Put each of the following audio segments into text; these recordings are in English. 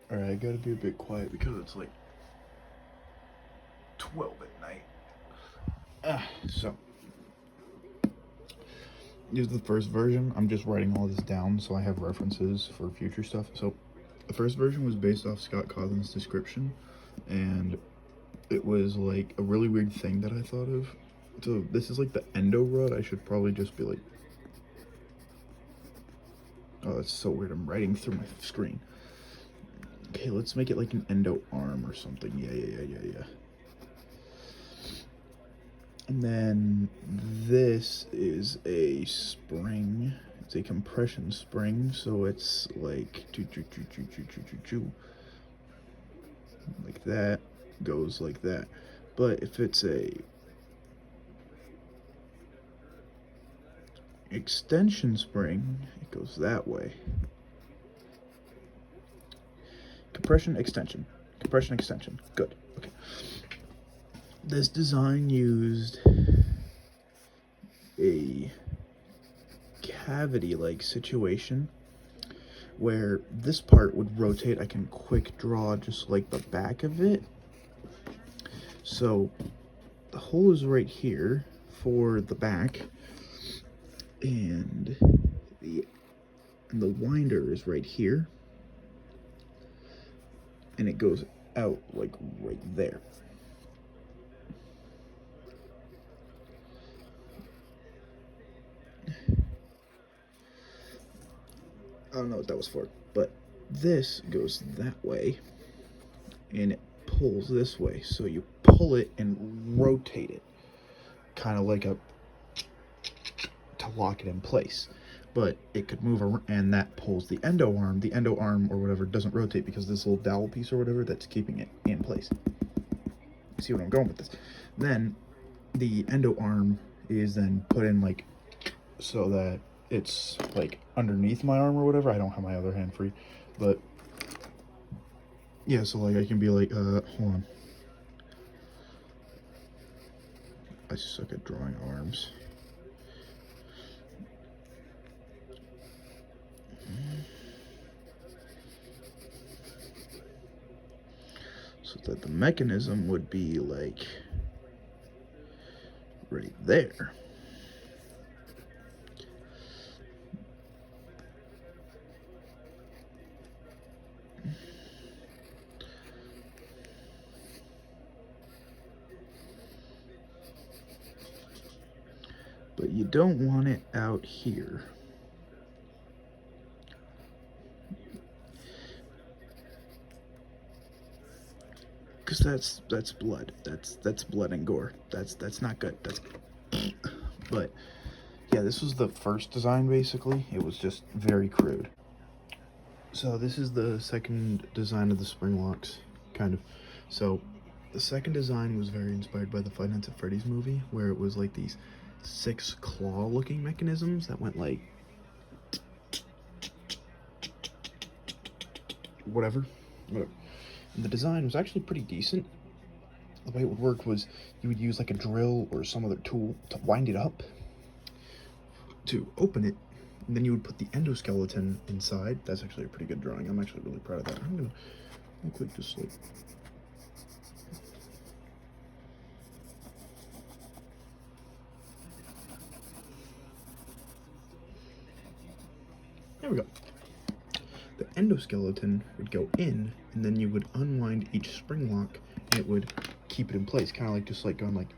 Alright, I gotta be a bit quiet because it's like 12 at night. So, this is the first version. I'm just writing all this down so I have references for future stuff. So, the first version was based off Scott Cawthon's description, and it was like a really weird thing that I thought of. So, this is like the endo rod. I should probably just be like, oh, that's so weird. I'm writing through my screen. Okay, let's make it like an endo arm or something. Yeah. And then this is a spring. It's a compression spring, so it's like like that, goes like that. But if it's a extension spring, it goes that way. Compression, extension. Compression, extension. Good. Okay. This design used a cavity-like situation where this part would rotate. I can quick draw just like the back of it. So the hole is right here for the back, and the winder is right here, and it goes out like right there. I don't know what that was for, but this goes that way, and it pulls this way. So you pull it and rotate it, kind of like to lock it in place. But it could move around, and that pulls the endo arm. The endo arm or whatever doesn't rotate because this little dowel piece or whatever that's keeping it in place. You see what I'm going with this? Then the endo arm is then put in like so that it's like underneath my arm or whatever. I don't have my other hand free, but yeah, so like I can be like, hold on. I suck at drawing arms. So that the mechanism would be like right there. But you don't want it out here. Because that's blood. That's blood and gore. That's not good. That's but yeah, this was the first design basically. It was just very crude. So this is the second design of the Springlocks, kind of. So the second design was very inspired by the Five Nights at Freddy's movie, where it was like these 6 claw-looking mechanisms that went like whatever. And the design was actually pretty decent. The way it would work was you would use like a drill or some other tool to wind it up to open it, and then you would put the endoskeleton inside. That's actually a pretty good drawing. I'm actually really proud of that. I'm gonna quick just like there we go. The endoskeleton would go in, and then you would unwind each spring lock, and it would keep it in place, kind of like just like going like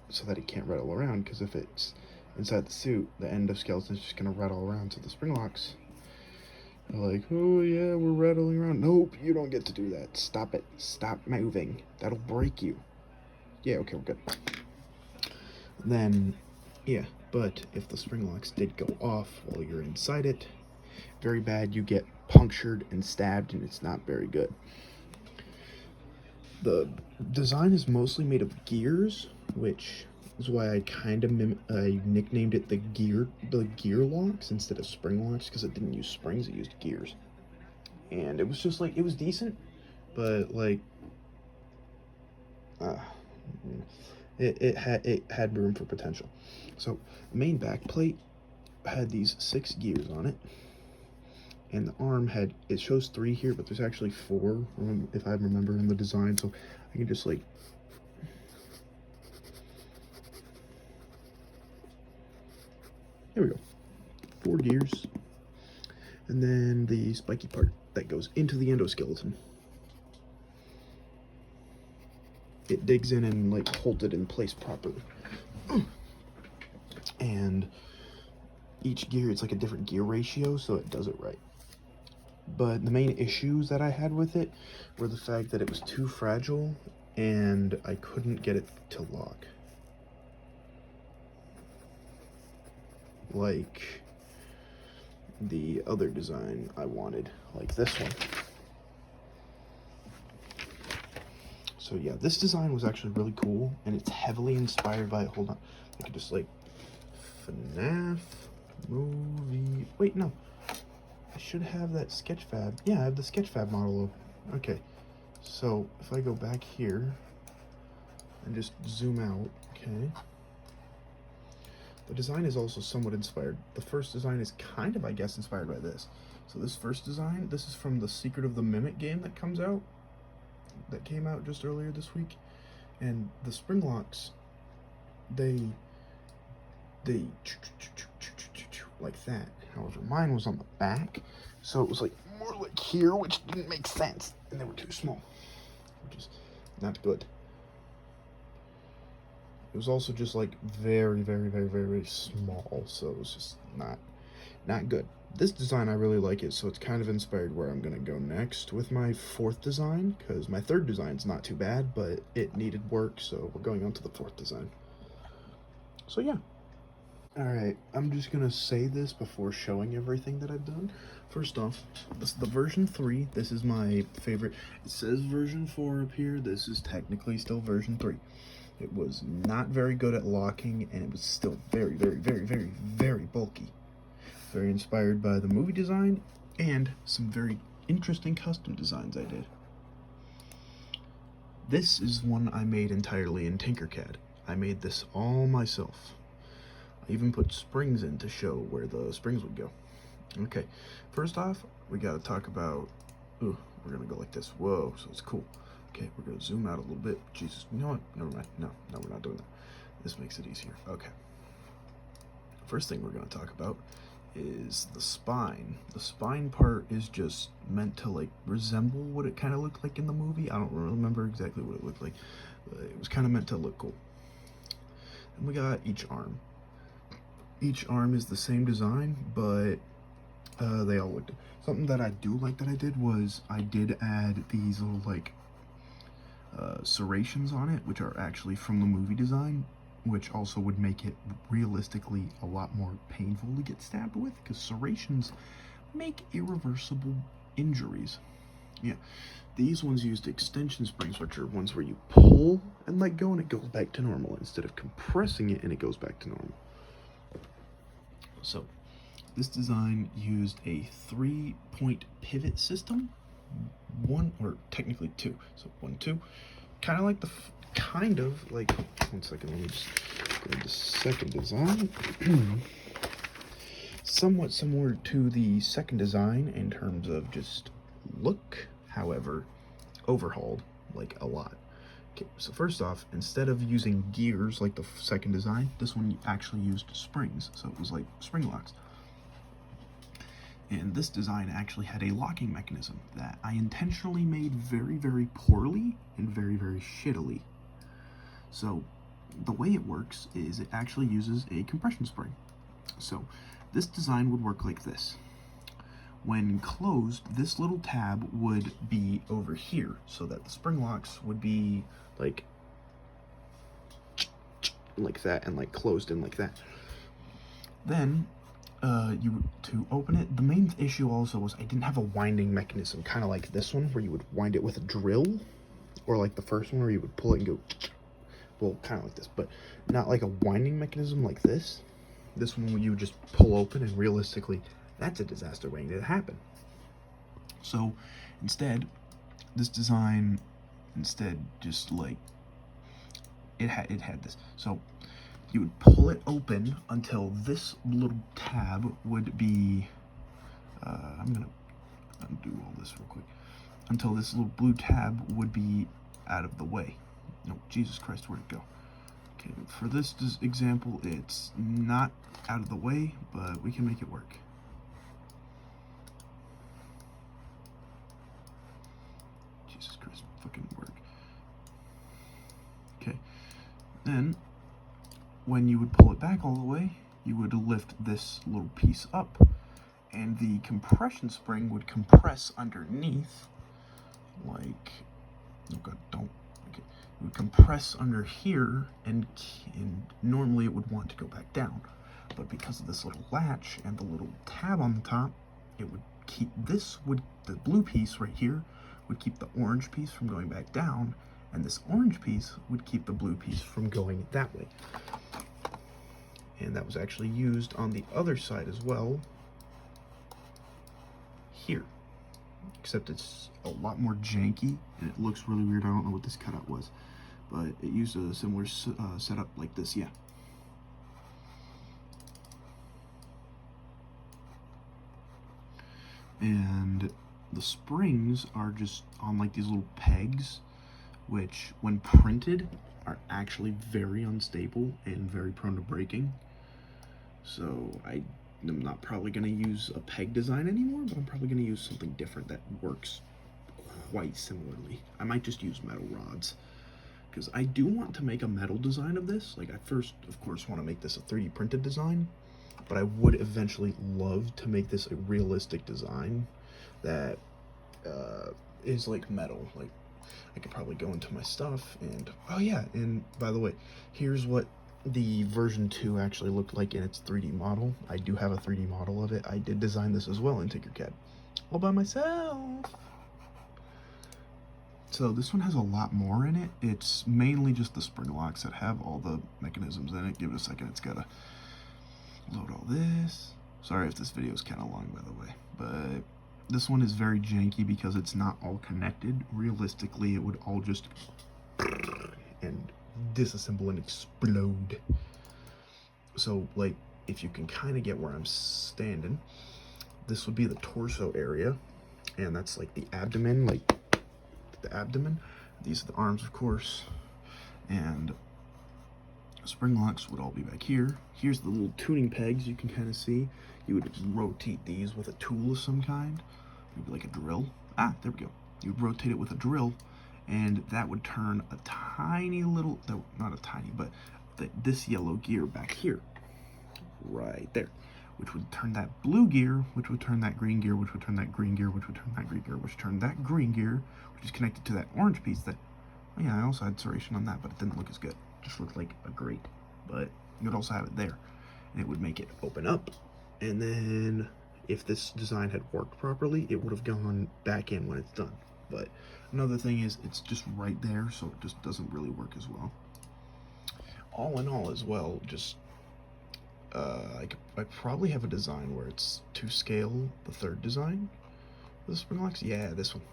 so that it can't rattle around. Because if it's inside the suit, the endoskeleton is just gonna rattle around. So the spring locks are like, oh yeah, we're rattling around. Nope, you don't get to do that. Stop it. Stop moving. That'll break you. Yeah, okay, we're good. Then, yeah, but if the spring locks did go off while you're inside it, very bad. You get punctured and stabbed, and it's not very good. The design is mostly made of gears, which is why I kind of nicknamed it the gear locks instead of spring locks, because it didn't use springs, it used gears. And it was just like, it was decent, but like it had room for potential. So the main back plate had these 6 gears on it, and the arm had, it shows 3 here, but there's actually 4, if I remember in the design, so I can just like, there we go, 4 gears, and then the spiky part that goes into the endoskeleton. It digs in and like holds it in place properly. And each gear, it's like a different gear ratio, so it does it right. But the main issues that I had with it were the fact that it was too fragile and I couldn't get it to lock. Like the other design I wanted, like this one. So yeah, this design was actually really cool, and it's heavily inspired by, hold on, I could just like, FNAF movie, wait, no, I should have that Sketchfab, yeah, I have the Sketchfab model, okay, so if I go back here, and just zoom out, okay, the design is also somewhat inspired. The first design is kind of, I guess, inspired by this. So this first design, this is from the Secret of the Mimic game that came out just earlier this week, and the Springlocks, they like that. However, mine was on the back, so it was like more like here, which didn't make sense, and they were too small, which is not good. It was also just like very, very, very, very, very small, so it was just not good. This design, I really like it, so it's kind of inspired where I'm gonna go next with my 4th design, because my 3rd design's not too bad, but it needed work, so we're going on to the 4th design. So yeah. Alright, I'm just gonna say this before showing everything that I've done. First off, this is the version 3. This is my favorite. It says version 4 up here. This is technically still version 3. It was not very good at locking, and it was still very, very, very, very, very bulky. Very inspired by the movie design, and some very interesting custom designs I did. This is one I made entirely in Tinkercad. I made this all myself. I even put springs in to show where the springs would go. Okay, first off, we gotta talk about, ooh, we're gonna go like this, whoa, so it's cool. Okay, we're gonna zoom out a little bit. Jesus, you know what, never mind, no, we're not doing that. This makes it easier, okay. First thing we're gonna talk about is the spine. The spine part is just meant to like resemble what it kind of looked like in the movie. I don't remember exactly what it looked like, but it was kind of meant to look cool. And we got each arm. Each arm is the same design, but they all looked. Something that I do like that I did was I did add these little like serrations on it, which are actually from the movie design, which also would make it realistically a lot more painful to get stabbed with, because serrations make irreversible injuries. Yeah, these ones used extension springs, which are ones where you pull and let go and it goes back to normal, instead of compressing it and it goes back to normal. So this design used a 3-point pivot system, one, or technically 2, so 1, 2, kind of like one second, let me just grab the second design. Somewhat similar to the second design in terms of just look, however, overhauled like a lot. Okay, so first off, instead of using gears like the second design, this one actually used springs, so it was like Springlocks. And this design actually had a locking mechanism that I intentionally made very, very poorly and very, very shittily. So the way it works is it actually uses a compression spring. So this design would work like this. When closed, this little tab would be over here, so that the spring locks would be like that, and like closed in like that. Then to open it, the main issue also was I didn't have a winding mechanism, kind of like this one where you would wind it with a drill, or like the first one where you would pull it and go, well, kind of like this, but not like a winding mechanism like this. This one you would just pull open, and realistically, that's a disaster waiting to happen. So instead, this design, just like, it had this. So you would pull it open until this little tab would be I'm gonna undo all this real quick until this little blue tab would be out of the way. No, Jesus Christ, where'd it go? Okay, for this example, it's not out of the way, but we can make it work. Jesus Christ, fucking work. Okay, then when you would pull it back all the way, you would lift this little piece up, and the compression spring would compress underneath, like, oh god, don't, okay, it would compress under here, and normally it would want to go back down, but because of this little latch and the little tab on the top, it would keep the blue piece right here would keep the orange piece from going back down, and this orange piece would keep the blue piece from going that way. And that was actually used on the other side as well, here. Except it's a lot more janky, and it looks really weird. I don't know what this cutout was, but it used a similar setup like this, yeah. And the springs are just on like these little pegs, which when printed are actually very unstable and very prone to breaking. So I'm not probably going to use a peg design anymore, but I'm probably going to use something different that works quite similarly. I might just use metal rods, because I do want to make a metal design of this. Like, I first, of course, want to make this a 3D printed design, but I would eventually love to make this a realistic design that is like metal. Like, I could probably go into my stuff and, oh yeah, and by the way, here's what the version 2 actually looked like in its 3D model. I do have a 3D model of it. I did design this as well in Tinkercad, all by myself. So this one has a lot more in it. It's mainly just the Springlocks that have all the mechanisms in it. Give it a second, it's gotta load all this. Sorry if this video is kind of long, by the way, but this one is very janky because it's not all connected. Realistically, it would all just and disassemble and explode. So, like, if you can kind of get where I'm standing, this would be the torso area, and that's like the abdomen, like the abdomen. These are the arms, of course, and Springlocks would all be back here. Here's the little tuning pegs you can kind of see. You would rotate these with a tool of some kind, maybe like a drill. Ah, there we go. You would rotate it with a drill, and that would turn a tiny little, not a tiny, but this yellow gear back here, right there, which would turn that blue gear, which would turn that green gear, which would turn that green gear, which would turn that green gear, which would turn that green gear, which is connected to that orange piece that, oh yeah, I also had serration on that, but it didn't look as good. It just looked like a grate, but you would also have it there, and it would make it open up, and then if this design had worked properly, it would have gone back in when it's done. But another thing is, it's just right there, so it just doesn't really work as well. All in all as well, just I probably have a design where it's to scale the third design for the Springlocks. Yeah, this one.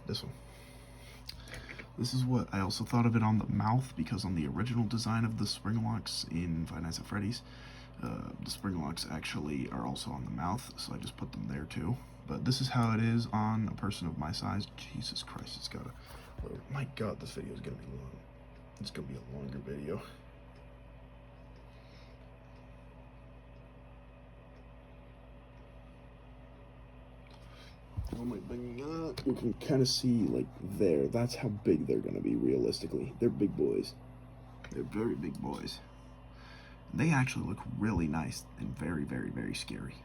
This is what I also thought of it on the mouth, because on the original design of the Springlocks in Five Nights at Freddy's, the Springlocks actually are also on the mouth, so I just put them there too. But this is how it is on a person of my size. Jesus Christ, it's gotta load. My god, this video is gonna be long. It's gonna be a longer video. Oh my god, you can kind of see, like, there. That's how big they're gonna be realistically. They're big boys. They're very big boys. They actually look really nice and very, very, very scary.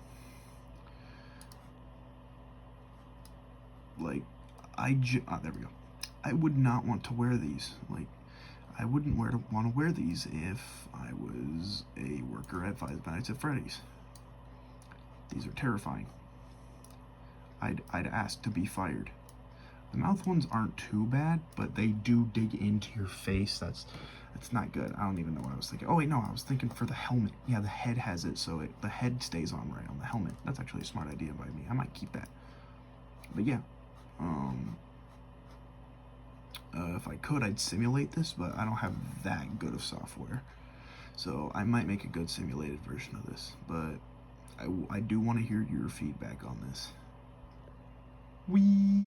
Like, there we go. I would not want to wear these. Like, I wouldn't want to wear these if I was a worker at Five Nights at Freddy's. These are terrifying. I'd ask to be fired. The mouth ones aren't too bad, but they do dig into your face. That's not good. I don't even know what I was thinking. Oh wait, no, I was thinking for the helmet. Yeah, the head has it, so the head stays on right on the helmet. That's actually a smart idea by me. I might keep that. But yeah, if I could, I'd simulate this, but I don't have that good of software. So I might make a good simulated version of this, but I do want to hear your feedback on this. Wee.